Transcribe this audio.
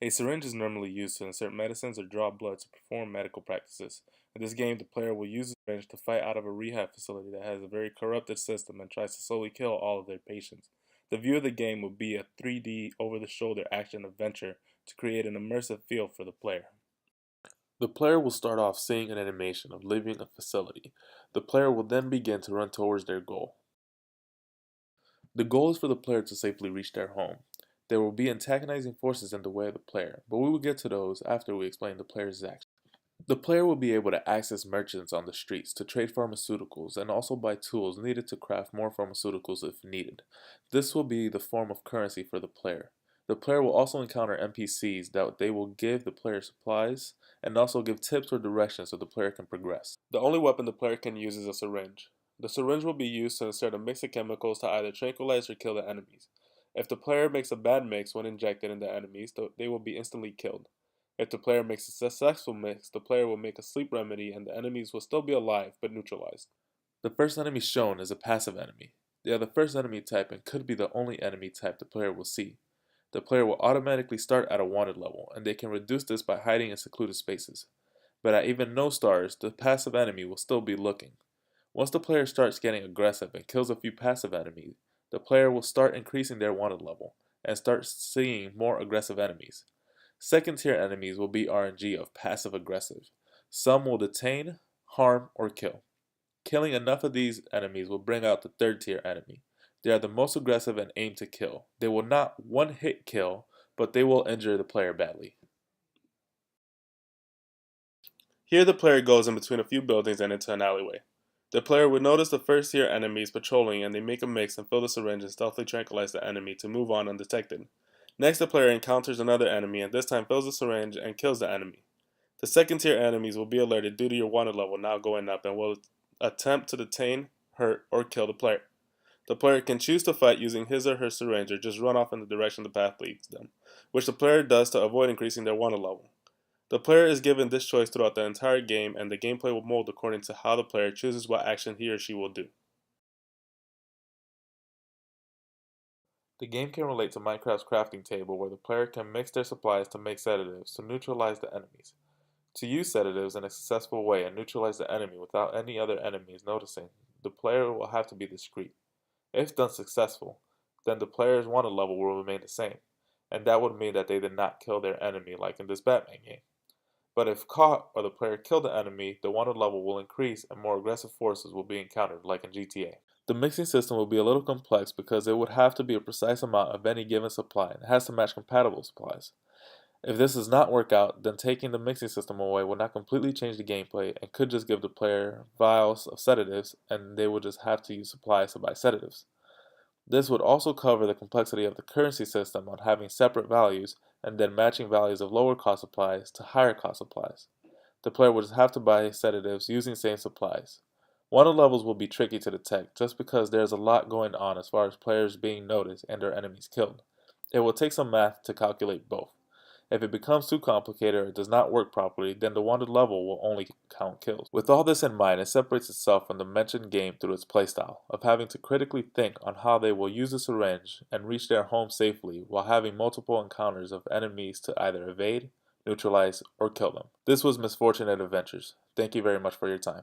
A syringe is normally used to insert medicines or draw blood to perform medical practices. In this game, the player will use the syringe to fight out of a rehab facility that has a very corrupted system and tries to slowly kill all of their patients. The view of the game will be a 3D over-the-shoulder action adventure to create an immersive feel for the player. The player will start off seeing an animation of leaving a facility. The player will then begin to run towards their goal. The goal is for the player to safely reach their home. There will be antagonizing forces in the way of the player, but we will get to those after we explain the player's actions. The player will be able to access merchants on the streets to trade pharmaceuticals and also buy tools needed to craft more pharmaceuticals if needed. This will be the form of currency for the player. The player will also encounter NPCs that they will give the player supplies and also give tips or directions so the player can progress. The only weapon the player can use is a syringe. The syringe will be used to insert a mix of chemicals to either tranquilize or kill the enemies. If the player makes a bad mix when injected in the enemies, they will be instantly killed. If the player makes a successful mix, the player will make a sleep remedy and the enemies will still be alive but neutralized. The first enemy shown is a passive enemy. They are the first enemy type and could be the only enemy type the player will see. The player will automatically start at a wanted level, and they can reduce this by hiding in secluded spaces. But at even no stars, the passive enemy will still be looking. Once the player starts getting aggressive and kills a few passive enemies, the player will start increasing their wanted level and start seeing more aggressive enemies. Second tier enemies will be RNG of passive aggressive. Some will detain, harm, or kill. Killing enough of these enemies will bring out the third tier enemy. They are the most aggressive and aim to kill. They will not one hit kill, but they will injure the player badly. Here the player goes in between a few buildings and into an alleyway. The player would notice the first tier enemies patrolling and they make a mix and fill the syringe and stealthily tranquilize the enemy to move on undetected. Next the player encounters another enemy and this time fills the syringe and kills the enemy. The second tier enemies will be alerted due to your wanted level now going up and will attempt to detain, hurt, or kill the player. The player can choose to fight using his or her syringe or just run off in the direction the path leads them, which the player does to avoid increasing their wanted level. The player is given this choice throughout the entire game and the gameplay will mold according to how the player chooses what action he or she will do. The game can relate to Minecraft's crafting table where the player can mix their supplies to make sedatives to neutralize the enemies. To use sedatives in a successful way and neutralize the enemy without any other enemies noticing, the player will have to be discreet. If done successful, then the player's wanted level will remain the same, and that would mean that they did not kill their enemy like in this Batman game. But if caught or the player killed the enemy, the wanted level will increase and more aggressive forces will be encountered like in GTA. The mixing system will be a little complex because it would have to be a precise amount of any given supply and it has to match compatible supplies. If this does not work out, then taking the mixing system away will not completely change the gameplay and could just give the player vials of sedatives and they would just have to use supplies to buy sedatives. This would also cover the complexity of the currency system on having separate values and then matching values of lower cost supplies to higher cost supplies. The player would just have to buy sedatives using same supplies. One of the levels will be tricky to detect just because there's a lot going on as far as players being noticed and their enemies killed. It will take some math to calculate both. If it becomes too complicated or does not work properly, then the wanted level will only count kills. With all this in mind, it separates itself from the mentioned game through its playstyle, of having to critically think on how they will use a syringe and reach their home safely while having multiple encounters of enemies to either evade, neutralize, or kill them. This was Misfortunate Adventures. Thank you very much for your time.